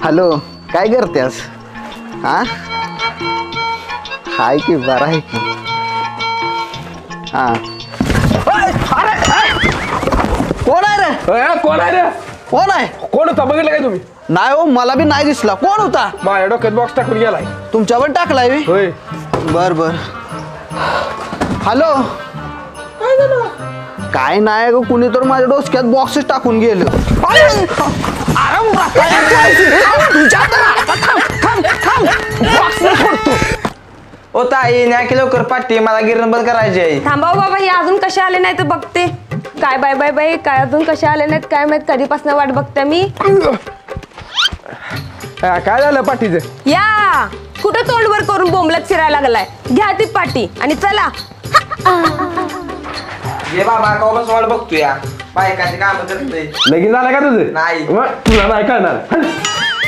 Hello, काय करतेस? हा हाय की बरा आहे की. हा कोण आहे रे? कोण आहे रे? कोण आहे? कोण होता बघितलं काय तुम्ही? नाही हो, मला बी नाही दिसला. कोण होता? माझ्या डोक्यात बॉक्स टाकून गेलाय. तुमच्यावर टाकलाय बी? होय. बर बर. हॅलो, काय नाही ग, कुणी तर माझ्या डोसक्यात बॉक्स टाकून गेलं. ओ ताई न्या की लवकर पाठी, मला गिरण बंद करायची आहे. थांबा बाबा, हे अजून कसे आले नाही तर बघते. काय बाय बाय बाय, काय अजून कसे आले नाहीत काय माहित, कधीपासून वाट बघते मी. काय झालं पाठीचं? या कुठं तोंडवर करून बोंबलत फिरायला लागलाय. घ्या ती पाठी आणि चला. ये बाबा कवापासून वाट बघतोय या बायकाचे काम करतोय. लगीन झालं का तुझं? नाही. मग तुला नाही कळणार.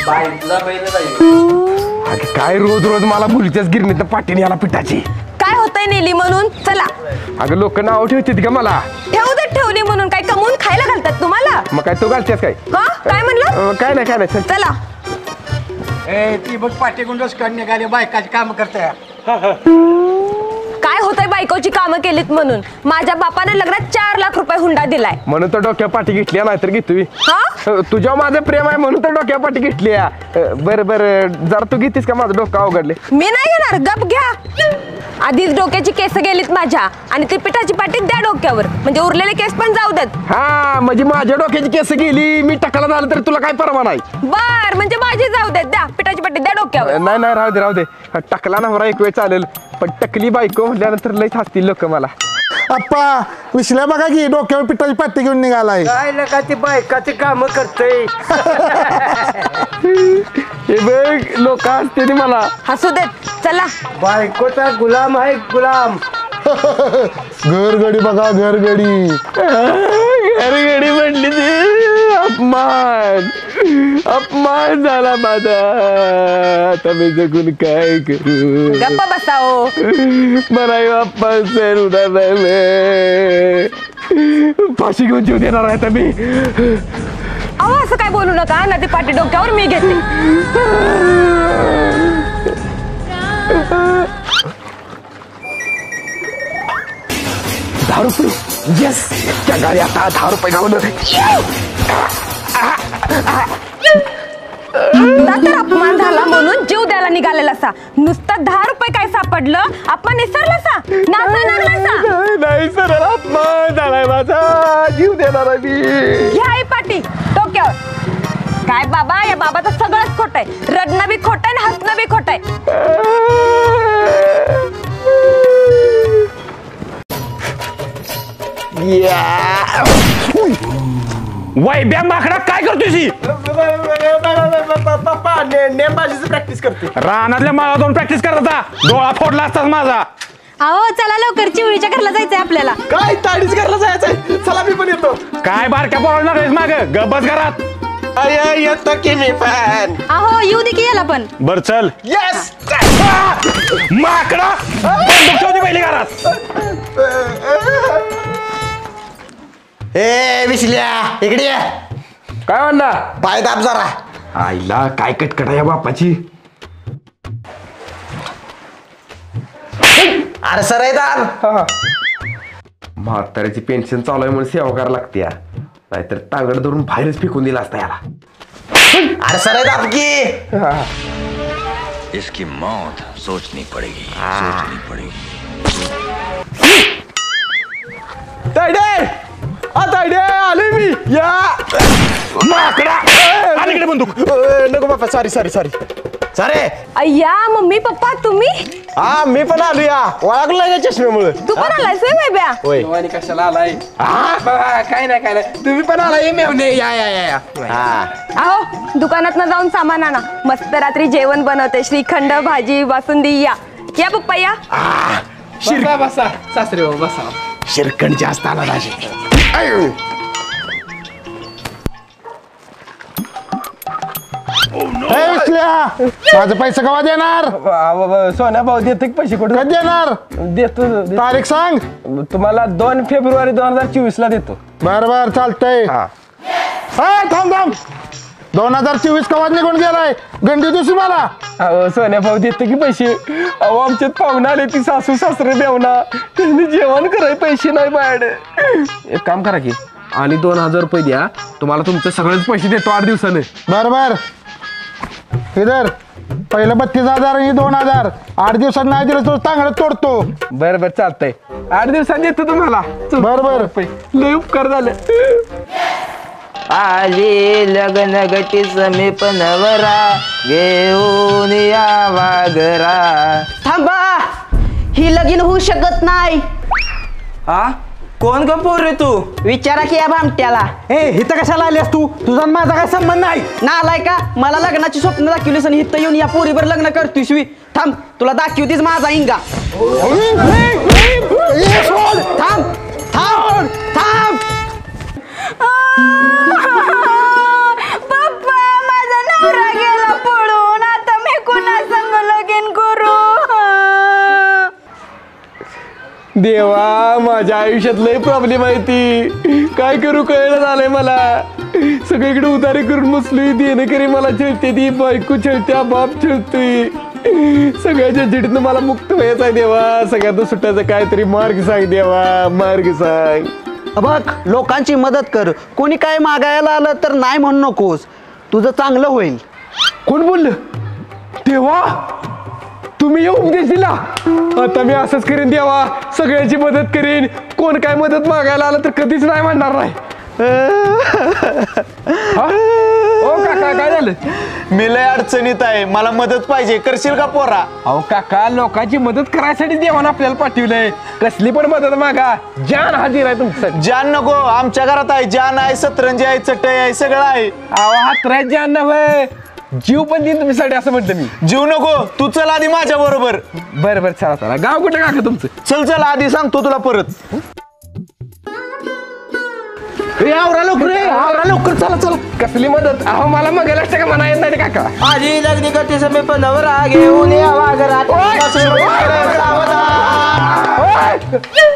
बाई तुला पहिलं जाईल. काय रोज रोज मला बोलतेस गिरणीत पाठीने याला पिठाची. काय होतंय नेली म्हणून? चला. अगं लोक नाव ठेवतात का मला? ठेवू दे, ठेवली म्हणून काय कमवून खायला घालतात तुम्हाला? मग काय तू घालतेस काय? हा काय म्हणलं? काय नाही काय नाही. चला. ती बघ पाठी गुंडस निघाली बायकाची काम करते. काय होतंय बायकोची कामं केलीत म्हणून? माझ्या बापाने लग्नात 4 लाख रुपये हुंडा दिलाय. म्हणून तर डोक्या पाठी घेतली नाही तर घेतोय. हा तुझ्या माझं प्रेम आहे म्हणून तर डोक्या पाठी घेतली. बर बर, जरा तू घेतीस का? माझं डोकं अवघडले. मी नाही घेणार, गप घ्या. आधीच डोक्याची केस गेलीत माझ्या आणि ती पिठाची पाटी द्या डोक्यावर, म्हणजे उरलेले केस पण जाऊ देत. हा म्हणजे माझ्या डोक्याची केस गेली, मी टकला झालं तर तुला काय परवा नाही. बर म्हणजे माझी जाऊ देत, द्या पिठाची पाटी द्या डोक्यावर. नाही नाही, राहू दे राहू दे. टकला नवरा एक वेळ चालेल, पण टकली बायको म्हटल्यानंतर लईच हसतील लोक मला. अप्पा विसल्या बघा की डोक्यावर पिठाची पाटी घेऊन निघालाय. काय नका ती बायकाची काम करतोय. हे बघ लोक हसते मला. हसू देत, चला. बायकोचा गुलाम आहे गुलाम. घरगडी बघा घरगडी. घरगडी म्हटली ती अपमान. अपमान झाला माझा. आता मी जगून काय करू? गप्पा बसाओ. मला अपमान सहन होणार नाही. फाशी घेऊन जीव देणार आहे आता मी. अहो असं काय बोलू नका ना, ती पाटी डोक्यावर मी घेते. ₹10. येस, त्या गाडी आता ₹10 गावलं. तर अपमान झाला म्हणून जीव द्यायला निघालेला सा. नुसतं ₹10 काय सापडलं, अपमान निसरला सा, नाचायला लागला सा. नाही सर, अपमान झालाय माझा. जीव देणार आहे मी. घ्या ही पाटी डोक्यावर. काय बाबा, या बाबाचं सगळंच खोट आहे. रडणं बी खोट आहे आणि हसणं बी खोट आहे. वैब्या माकडा काय करतोय? पप्पा नेमबाजीची प्रॅक्टिस करते. रानातल्या माळा जाऊन प्रॅक्टिस करता. डोळा फोडला असताच माझा. अहो चला लवकर, चिवळीच्या घरला जायचंय आपल्याला. काय ताडीच घरला जायचंय? चला मी पण येतो. काय बारक्या पोराला नाहीस माग, गबस घरात. येतो की मी पण. अहो येऊ दे की याला पण. बर चल. येस. माकडा बंदूक ठेवते पहिली घरात. ए विसल्या, इकडे ये. काय म्हणला? पाय दाब जरा. आईला काय कटकट आहे या बापाची. अरे सर आहे दाब. म्हाताऱ्याची पेन्शन चालू आहे म्हणून सेवा करायला लागते. नाहीतर तागड धरून बाहेरच फेकून दिला असता याला. अरे सर आहे दाब की. इसकी मौत सोचनी पड़ेगी, सोचनी पड़ेगी. तायडे आले मी. या माकडा अलीकडे बंदूक. नको बाप्पा, सॉरी सॉरी सॉरी. सरे. अय्या मम्मी पप्पा तुम्ही. हा मी पण आलो या. ओळखलं नाही का चष्म्यामुळे? तू पण आलायस वैब्या? होय. कशाला आलाय? काय नाही काय नाही, तुम्ही पण आलाय. मेवणे या या या. अहो दुकानात जाऊन सामान आणा. मस्त रात्री जेवण बनवते. श्रीखंड, भाजी, बासुंदी. या या पप्पा या. बसा बसा सासरे हो बसा. शिरकण जास्त आला राजे. माझा पैसा केव्हा देणार? सोन्या भाऊ देते पैसे कुठे कधी देणार? देतो. तारीख सांग. तुम्हाला 2 फेब्रुवारी 2024 ला देतो. बर बर चालतंय. थांब थांब. 2024 कवाच निघून गेलाय गंडी दिवशी मला. अहो सोन्या भाऊ देते की पैसे. अहो आमच्यात पाहुणा आले ती सासू सासरे बेवना त्यांनी जेवण कराय पैसे नाही माझ्याकडे. एक काम करा की आणि 2000 रुपये द्या, तुम्हाला तुमचे सगळेच पैसे देतो 8 दिवसाने. बर इधर पहिलं 32,000 आणि 2,000. 8 दिवसात नाही दिलं तर चांगलं तोडतो. बरं बरं चालतंय, 8 दिवसांनी देतो तुम्हाला. बर लय उपकार झाले. आली लग्न गटी समीप नवरा घेऊन यावा घरा. थांबा, ही लगीन होऊ शकत नाही. हा कोण ग पोरे तू? विचारा की या भामट्याला. इथं कशाला आलीस तू? तुझा माझा काय संबंध नाही. नालाय का? मला लग्नाची स्वप्न दाखवलीस आणि इथं येऊन या पोरीवर लग्न करतोयस. थांब, तुला दाखवतीस माझा इंगा. थांब थांब थांब. पप्पा, माझा नवरा गेला पळून, आता मी कुणा संग लगीन करू? देवा, माझ्या आयुष्यात लय प्रॉब्लेम आहे ती, काय करू कळलं झालंय मला. सगळीकडे उतारे करून बसलोय, देणेकरी मला छळते, ती बायको छळत्या, बाप छळतोय. सगळ्याच्या झिडीतनं मला मुक्त व्हायचं आहे देवा. सगळ्यात सुटायचं काहीतरी मार्ग सांग देवा, मार्ग सांग. बघ, लोकांची मदत कर. कोणी काय मागायला आलं तर नाही म्हणू नकोस, तुझं चांगलं होईल. कोण बोललं? देवा, तुम्ही येऊ उपदेश दिला. आता मी असंच करीन देवा, सगळ्याची मदत करीन. कोण काय मदत मागायला आलं तर कधीच नाही म्हणणार नाही. हो काका, काय झालं? मी लय अडचणीत आहे, मला मदत पाहिजे, करशील का पोरा? अहो काका, लोकांची मदत करायसाठी देवानं आपल्याला पाठवलंय. कसली पण मदत मागा, जान हाजीर आहे तुमचं. जान नको, आमच्या घरात आहे. जान आहे, सतरंजी आहे, चटई आहे, सगळं आहे. अहो हातराय जान नव्हे, जीव पण देईन तुमच्यासाठी असं म्हटलं मी. जीव नको, तू चल आधी माझ्या बरोबर. बरं बरं, चला चला. गाव कुठं काका तुमचं? चल आधी सांगतो तुला परत. आवरा लवकर चला. कसली मदत? अहो मला मग का म्हणा येत नाही काका. आली लग्न गटी समीप नवरा घेऊन यावा घरा.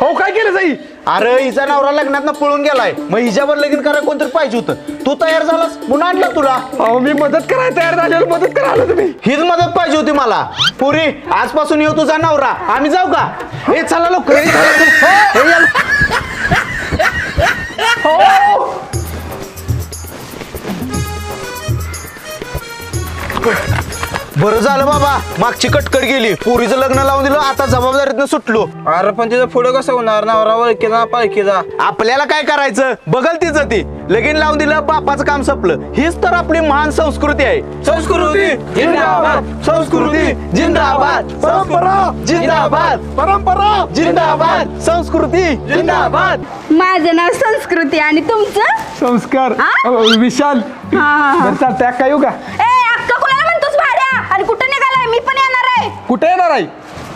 हो काय केलं जाई? अरे हिचा नवरा लग्नात पळून गेलाय, मग हिच्यावर लगीन करायला कोणतरी पाहिजे होतं. तू तयार झालास पुन्हा आणला तुला. अहो मी मदत करायला तयार झालेलो, मदत करायला तुम्ही. हीच मदत पाहिजे होती मला. पुरी, आजपासून येऊ तुझा नवरा. आम्ही जाऊ का? हे चला लवकर. बरं झालं बाबा, मागची कटकट गेली. पुरीचं लग्न लावून दिलं, आता जबाबदारीतनं सुटलो. अरे पण तिचं पुढं कसं होणार? नवरा ओळखीचा पालखीचा. आपल्याला काय करायचं, बघल तिचं ती. लगीन लावून दिलं, बापाचं काम संपलं. हीच तर आपली महान संस्कृती आहे. संस्कृती जिंदाबाद, संस्कृती जिंदाबाद, परंपरा जिंदाबाद, संस्कृती जिंदाबाद. माझं नाव संस्कृती आणि तुमचं? संस्कार. हा? विशाल. हा. बरं चालतंय, अक्का येऊ का? अक्का कोणाला म्हणतोस भाड्या? आणि कुठं निघालाय? मी पण येणार आहे. कुठे येणार आहे?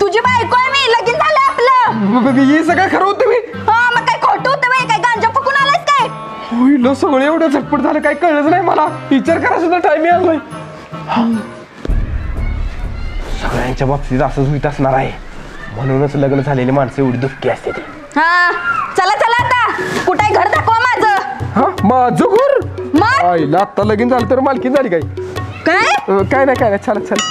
तुझी बायको आहे मी, लगीन झालं आपलं. हे सगळं खरं होतं मी. हा, मग काय खोटं होतं बाई? काय गांजा फुकून आलास काय? होईल सगळं एवढं झटपट झालं, काही कळलंच नाही मला. विचार करा सुद्धा टाइम आलाय. सगळ्यांच्या बाबतीत असंच होत असणार आहे, म्हणूनच लग्न झालेली माणसं एवढी दुःखी असते ती. हा, चला चला आता. कुठे घर दाखवा माझं. हा, माझं घर? मग आईला आता लगीन झालं तर मालकी झाली काय? काय? काय नाही, चला चला.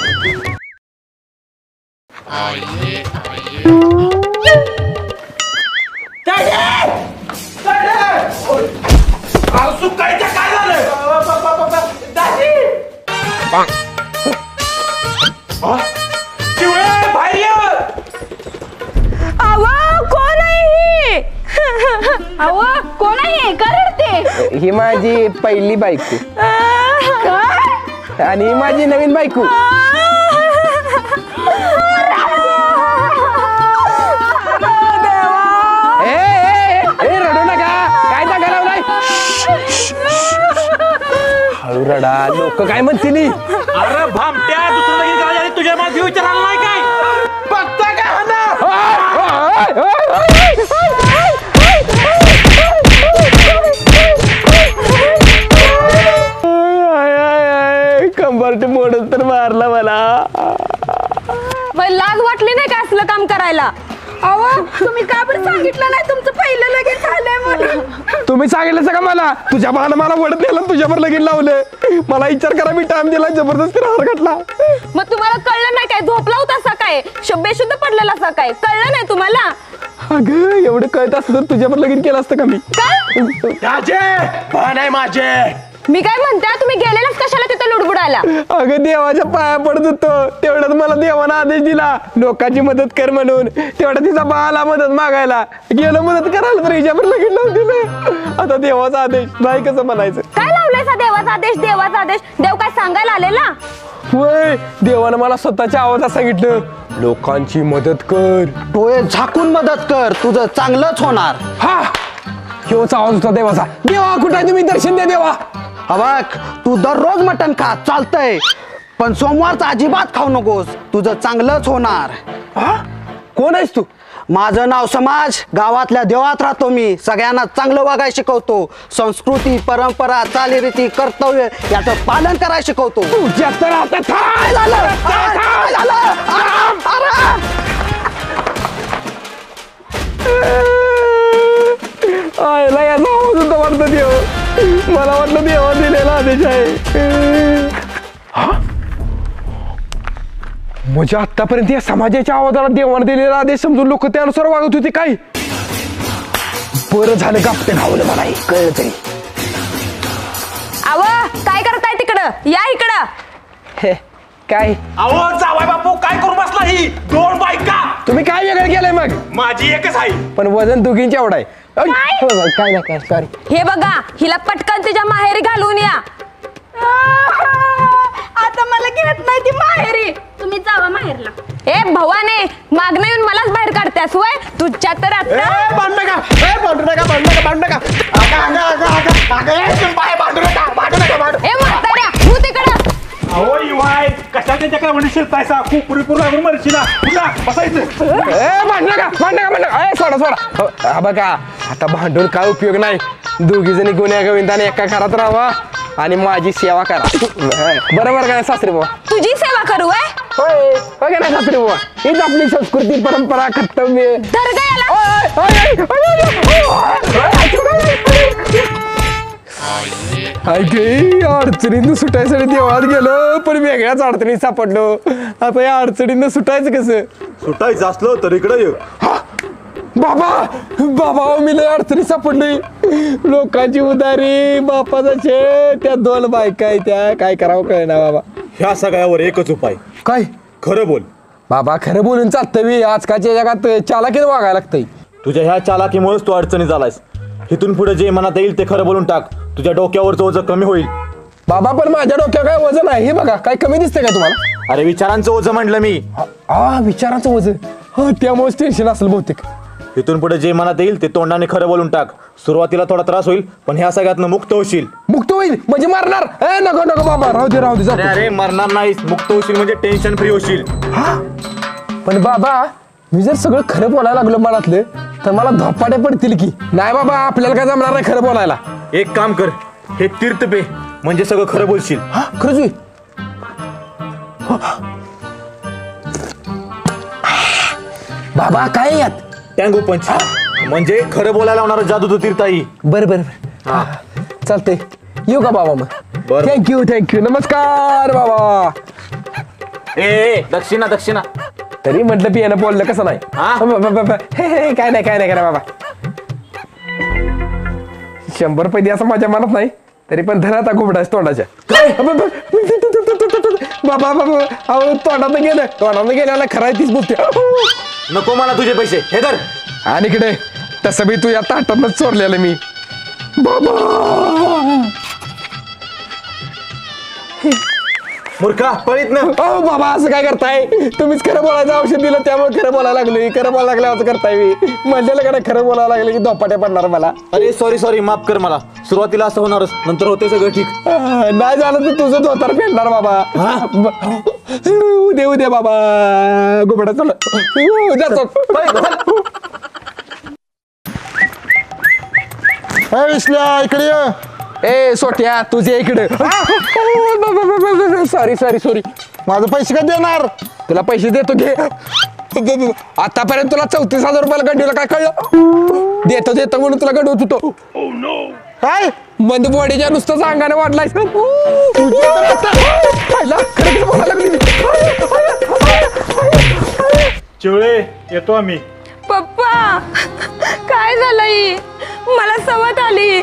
कोण आहे? का रडते? ही माझी पहिली बायको काय? आणि माझी नवीन बायको. रडू नका, काय जागा लावलाय? हळू रडा, लोक काय म्हणतील? अरे भामट्या, दुसरं लगीन करायच्या आधी तुझ्या माझी विचार आला नाही काय? बघता काय कंबरटे मोडत तर मारला मला. लाज वाटली नाही का असलं काम करायला? अहो तुम्ही का बरं सांगितलं नाही तुमचं पहिलं लगेच झालंय म्हणून? तुम्ही सांगितलं का मला तुझ्या भावानं मला वडत नेलं तुझ्यावर लगीन लावलं मला विचार करा मी टाइम दिला जबरदस्ती हार घातला मग तुम्हाला कळलं नाही काय झोपला होता सकाळी बेशुद्ध पडलेला सकाळी कळलं नाही तुम्हाला? अगं एवढं कळत असतं तर तुझ्यावर लगीन केलं असतं का मी नाही माझे मी काय म्हणते तुम्ही गेलेलाच कशाला तिथं लुडबुडायला? अगं देवाच्या पाया पडत होतो तेवढ्यात मला देवानं आदेश दिला लोकांची मदत कर म्हणून तेवढा तिचा बाळाला मदत मागायला गेलो मदत करायला तर हिच्यावर लगीन लावून दिलं आता देवाचा आदेश नाही कसं म्हणायचं काय लावलायचा देवाचा आदेश देवाचा आदेश देव काय सांगायला आलेला? होय देवानं मला स्वतःच्या आवाजात सांगितलं लोकांची मदत कर डोळे झाकून मदत कर तुझं चांगलंच होणार. हा ह्योच आवाज होता देवाचा देवा कुठे आहे तुम्ही दर्शन द्या देवा बघ तू दररोज मटण खा चालतंय पण सोमवारचं अजिबात खाऊ नकोस तुझं चांगलंच होणार. कोण आहेस तू? माझं नाव समाज गावातल्या देवात राहतो मी सगळ्यांना चांगलं वागायला शिकवतो संस्कृती परंपरा चालीरीती कर्तव्य याचं पालन करायला शिकवतो. तुझ्या तर आता काय झालं? काय झालं? आयला याचा आवाज होता वाटतं देव मला वाटलं देवा दिलेला आदेश आहे म्हणजे आतापर्यंत या समाजाच्या आवाजाला देवाने दिलेला आदेश समजून लोक त्यानुसार वागत होते काय बरं झालं गापटे घावलं मला कळलं तरी. अव काय करताय तिकडं या इकडं. काय अहो जावाय बापू काय करू बसला ही 2 बायका तुम्ही काय वेगळं केलंय मग माझी एकच आहे पण वजन दोघींची एवढं आहे काय नाही काय सॉरी हे बघा हिला पटकन तिच्या माहेरी घालून या. आता मला घेत नाही ती माहेरी तुम्ही जावा माहेरला. ए भवाने मागणं येऊन मलाच बाहेर काढतेस वय तुझ्या तर आता ए म्हाताऱ्या तू तिकडं अहो युवाय कशा त्याच्याकडे म्हणजे शिरतायसा खूप पुरेपूर लागून मरशी ना बसायचं सोडा सोडा हा बघा आता भांडून काय उपयोग नाही दोघी जणी गुन्ह्या गोविंदाने एका घरात राहावा आणि माझी सेवा करा बरोबर का सासरी बुवा तुझी सेवा करू आहे होय का नाही सासरी बुवा हीच आपली संस्कृती परंपरा कर्तव्य अडचणींना सुटायसाठी देवळात गेलो पण वेगळ्याच अडचणीत सापडलो आता या अडचणींना सुटायचं कसं सुटायचं असलं तर इकडे ये बाबा बाबा मी लय अडचणीत सापडलोय लोकांची उदारी बापाचा शेत त्या 2 बायका आहे त्या काय करावं कळना बाबा ह्या सगळ्यावर एकच उपाय काय खरं बोल बाबा खरं बोलून चालतं मी आजकालच्या जगात चालाकीनं वागायला लागतंय तुझ्या ह्या चालाकीमुळेच तू अडचणी झालायस इथून पुढे जे मनात येईल ते खरं बोलून टाक तुझ्या डोक्यावरचं ओझं कमी होईल बाबा पण माझ्या डोक्यावर काय वजन आहे हे बघा काय कमी दिसतंय का तुम्हाला अरे विचारांचं ओझं म्हटलं मी विचाराचं वजन हा त्यामुळेच टेन्शन असेल बहुतेक इथून पुढे जे मनात येईल ते तोंडाने खरं बोलून टाक सुरुवातीला थोडा त्रास होईल पण ह्या सगळ्यातनं मुक्त होशील मुक्त होईल म्हणजे मारणार नको नको बाबा राहू दे जातो. अरे मरणार नाहीस मुक्त होशील म्हणजे टेन्शन फ्री होशील पण बाबा मी जर सगळं खरं बोलायला लागलो मनातलं तर मला धपाटे पडतील की नाही बाबा आपल्याला काय जमणार नाही खरं बोलायला एक काम कर हे तीर्थ पे म्हणजे सगळं खरं बोलशील खरंच होईल बाबा काय यात टँगो पंच म्हणजे खरं बोलायला होणार जादू तीर्थाई बरं चालतंय येऊ का बाबा मग बरं. थँक्यू नमस्कार बाबा ए दक्षिणा तरी म्हटलं पियानं बोललं कसं नाही काय नाही करा बाबा 100 रुपये द्यायचं माझ्या मनात नाही तरी पण धनाता घुबडायच तोंडाच्या बाबा अहो तोंडात गेल्याला खराय तीच बोलते नको मला तुझे पैसे हे धर आणि इकडे तसं मी तू या ताटातच चोरलेलं मी बाबा मूर्खा पळीत ना बाबा असं काय करताय तुम्हीच खरं बोलायचं औषध दिलं त्यामुळे खरं बोलायला लागलोय खरं बोलायला लागलं असं करताय मी म्हणलेलं कडे खरं बोलायला लागलं की धोपाट्या पडणार मला अरे सॉरी माफ कर मला सुरुवातीला असं होणारच नंतर होते सगळं ठीक नाही झालं तर तुझं धोतर फेडणार बाबा उद्या बाबा घुबडा विसल्या इकडे ये. ए सोट्या तुझे इकडे सॉरी माझं पैसे कधी देणार तुला पैसे देतो घे आतापर्यंत तुला 34,000 रुपयाला गंडीला काय कळलं? देतो म्हणून तुला गंडवत होतो. काय मंद बॉडीच्या नुसतं अंगाने वाढलाय. चिवळे येतो आम्ही. पप्पा काय झालंय? मला सवत आली.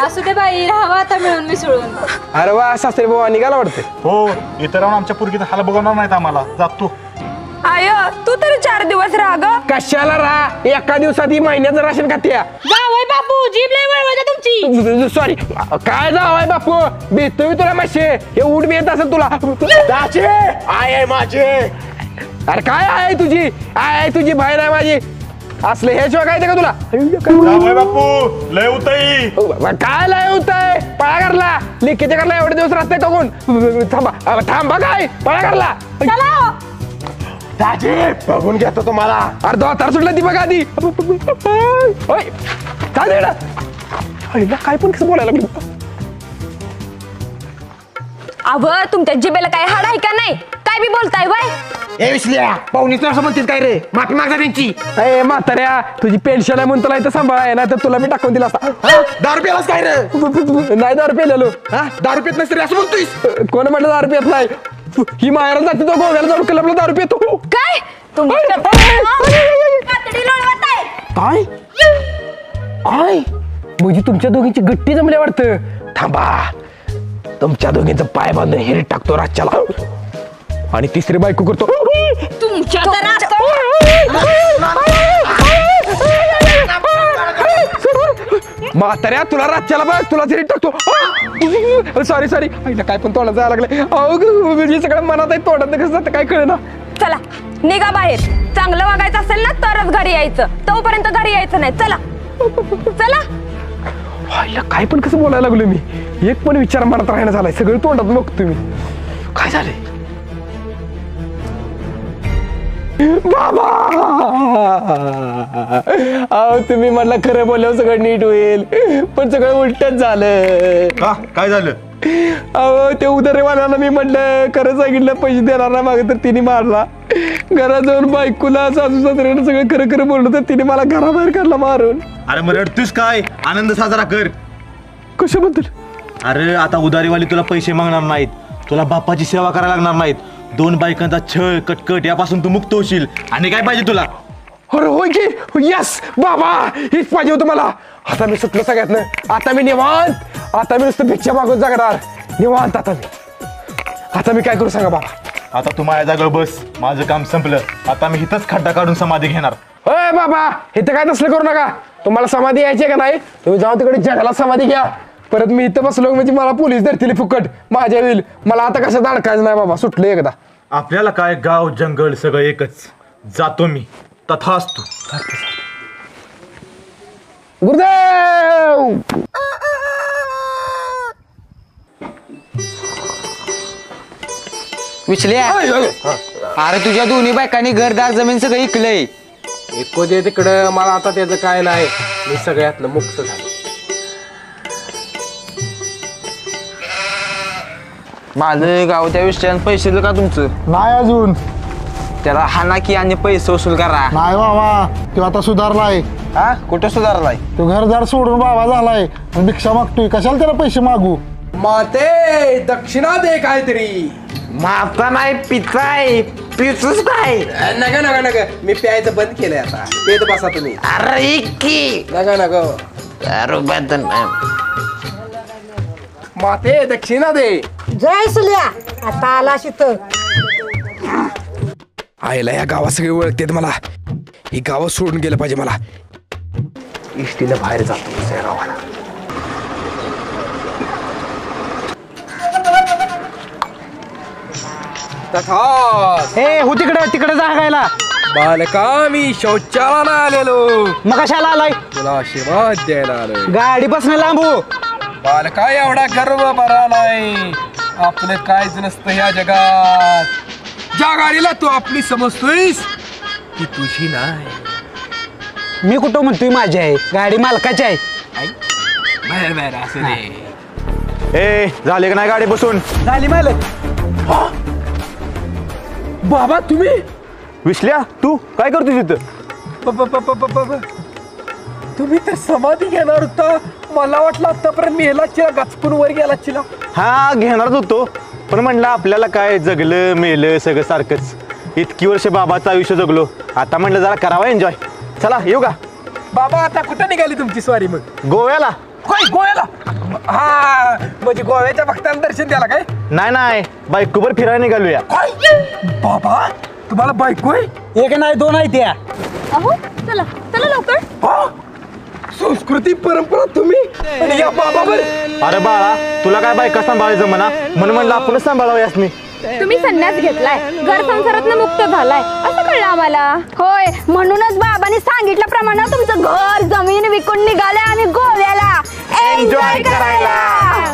असू दे बाई, राहावा आता मिळून मिसळून. अरे वा, सासरे बाबा निघाला वाटते. हो, इथं राहून आमच्या पोरगीचा हाल बघवणार नाहीत आम्हाला. जातो. आय तू तरी 4 दिवस राहा ग. कशाला राहा? एका दिवसात ही महिन्याचं राशन खात्या. जावई बापू, जीभ लय वळवळते तुमची. सॉरी, काय जावाय बापू, भेटतो मी तुला मासे. हे उठ बी येत असेल तुला. आहे माझे. अरे काय आहे तुझी? आहे तुझी बाहेर आहे माझी. असले हे शिवाय काय का तुला? जावई बापू लय उताई. काय लय होतंय? पळा करला लिखीचे करला. एवढे दिवस रस्ते का कोण? थांबा काय पळा करला. बघून घेतो तुम्हाला. अरे दोतार सुटला ती बघा आधी. काय पण कसं बोलायला लागलं? अव तुमच्या जिभेला काय हाड आहे का नाही? काय बी बोलताय बाय? ए विसल्या पाहुणी तुला असं म्हणतील काय रे? माफी मागता त्यांची. ए म्हाताऱ्या, तुझी पेन्शन आहे म्हणून तुला इथं सांभाळाय ना, तर तुला मी टाकून दिला असता. 10 रुपयालाच काय रे? नाही 10 रुपये लिहिलो. 10 रुपयात नसते असं म्हणतोय. कोण म्हटलं 10 रुपयात नाही? ही माहेर जाते तो गोव्याला जाऊन क्लबला 10 रुपये येतो. काय काय आय म्हणजे तुमच्या दोघींची गट्टी जमल्या वाटतं. थांबा, तुमच्या दोघींचं पाय बांधून हिरीत टाकतो रातच्याला आणि तिसरी बायको करतो तुमच्या म्हाताऱ्या. तुला रातच्याला बघ, तुला हिरीत टाकतो. सॉरी काय पण तोंडात जायला लागले. अहो सगळं मनात आहे, तोंडात कसं जातं काय कळे ना. चला निघा बाहेर. चांगलं वागायचं असेल ना तरच घरी यायचं, तोपर्यंत घरी यायचं नाही. चला चला. काय पण कसं बोलायला लागलो मी? एक पण विचार मनात राहणं झालाय, सगळं तोंडात बघतो मी. काय झालंय बाबा? अहो तुम्ही म्हटलं खरं बोलल्यावर सगळं नीट होईल, पण सगळं उलटच झालं. काय झालं? अहो ते उधारीवाल्याला मी म्हटलं खरं सांगितलं, पैसे देणार नाही मागे, तर तिने मारला. घरात जाऊन बायकोला सासू सासऱ्यानं सगळं खरं खरं बोललं, तर तिने मला घराबाहेर काढला मारून. अरे मग रडतोस काय? आनंद साजरा कर. कशाबद्दल? अरे आता उधारीवाली तुला पैसे मागणार नाहीत, तुला बापाची सेवा करायला लागणार नाहीत. 2 बायकांचा छळ कटकट यापासून तू मुक्त होशील. आणि काय पाहिजे तुला? अरे होय की, यस बाबा, हेच पाहिजे होतं मला. आता मी सुटलो सगळ्यातनं. आता मी निवांत. आता मी नुसतं भिक्षा मागून जगणार निवांत. आता मी काय करू सांगा बाबा? आता तू माझ्या जागेवर बस. माझं काम संपलं. आता मी इथंच खड्डा काढून समाधी घेणार. होय बाबा, इथं काय तसलं करू नका. तुम्हाला समाधी यायची का नाही? तुम्ही जाऊन तिकडे जगाला समाधी घ्या. परत मी इथं बसलो म्हणजे मला पोलीस धरतील फुकट. माझ्या होईल. मला आता कसं अडकायचं नाही बाबा. सुटलं एकदा. आपल्याला काय गाव जंगल सगळं एकच. जातो मी. तथास्तु. गुरुदेव. विचल्या, अरे तुझ्या दोन्ही बायकांनी घरदार जमीन सगळं इकलंय. एको दे तिकडं, मला आता त्याचं काय नाही. मी सगळ्यातनं मुक्त झालो. माझं गाव त्या विषयात पैसे का तुमचं? नाही अजून. त्याला हाना की आणि पैसे वसूल करा. नाही बाबा, तो आता सुधारलाय. हा, कुठं सुधारलाय? तो घरदार सोडून बाबा झालाय, भिक्षा मागतोय. कशाला त्याला पैसे मागू? माते दक्षिणा दे काहीतरी. माता नाही पिताय. पितूच काय? नका नका नका, मी प्यायचं बंद केलंय आता. पेत बसा तुम्ही. अरे की नका नका. माते दक्षिणा दे. जय सुल्या, आता आला शित. आईला या गावात सगळे ओळखतेत मला. ही गावात सोडून गेलं पाहिजे मला. इष्टीला बाहेर जातो या गावाला. हो तिकडे जागायला. बालका, मी शौचाला आलेलो. मग कशाला आलाय? तुला आशीर्वाद द्यायला आलोय. गाडी बसणं लांबू. बालका, एवढा गर्व बरा नाही. आपलं कायच नसतं ह्या जगात. ज्या गाडीला तू आपली समजतोयस ती तुझी नाही. मी कुठं म्हणतोय माझी आहे, गाडी मालकाची आहे. बाहेर बाहेर असं दे. ए झाले का नाही गाडी बसून? झाली मालक. बाबा तुम्ही विसल्या तू काय करतोस तिथं? तुम्ही तर समाधी घेणार होता, मला वाटलं आतापर्यंत मेला चिला गचपून वर गेला चिला. हा घेणारच होतो, पण म्हणलं आपल्याला काय जगलं मेलं सगळं सारखंच. इतकी वर्ष बाबाचं आयुष्य जगलो, आता म्हणलं जरा करावा एन्जॉय. चला येऊ का? बाबा आता कुठं निघाली तुमची स्वारी मग? गोव्याला. होय गोव्याला. हा म्हणजे गोव्याच्या भक्तांना दर्शन द्याला काय? नाही बायकोवर फिरायला निघालूया. बाबा तुम्हाला बायको आहे? एक नाही दोन आहे त्या. अहो चला चला लवकर. संस्कृती परंपरा तुम्ही आणि या बाबावर. अरे बाळा तुला काय बायका सांभाळायचं म्हणा, म्हणून म्हणलं आपणच सांभाळावं यासनी. तुम्ही संन्यास घेतलाय, घर संसारातनं मुक्त झालाय असं कळलं आम्हाला. होय म्हणूनच बाबांनी सांगितल्याप्रमाणे तुमचं घर जमीन विकून निघाले आणि गोव्याला एन्जॉय करायला.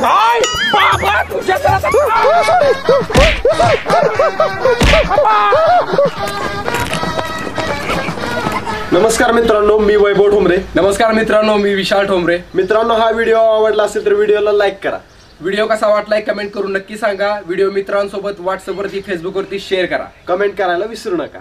काय बाबा तुझ्या नमस्कार मित्रांनो, मी वैभव ठोंबरे. नमस्कार मित्रांनो, मी विशाल ठोंबरे. मित्रांनो, हा व्हिडिओ आवडला असेल तर व्हिडिओला लाईक करा. व्हिडिओ कसा वाटलाय कमेंट करून नक्की सांगा. व्हिडिओ मित्रांसोबत व्हॉट्सअपवरती फेसबुकवरती शेअर करा. कमेंट करायला विसरू नका.